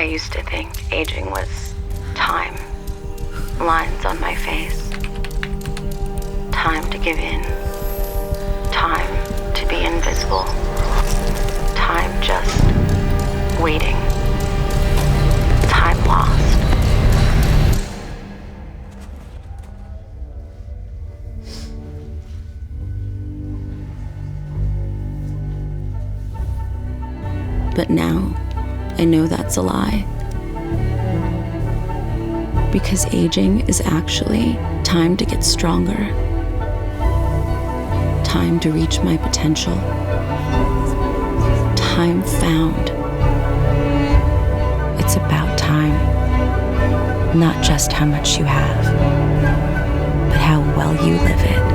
I used to think aging was time. Lines on my face. Time to give in. Time to be invisible. Time just waiting. Time lost. But now, I know that's a lie. Because aging is actually time to get stronger. Time to reach my potential. Time found. It's about time. Not just how much you have, but how well you live it.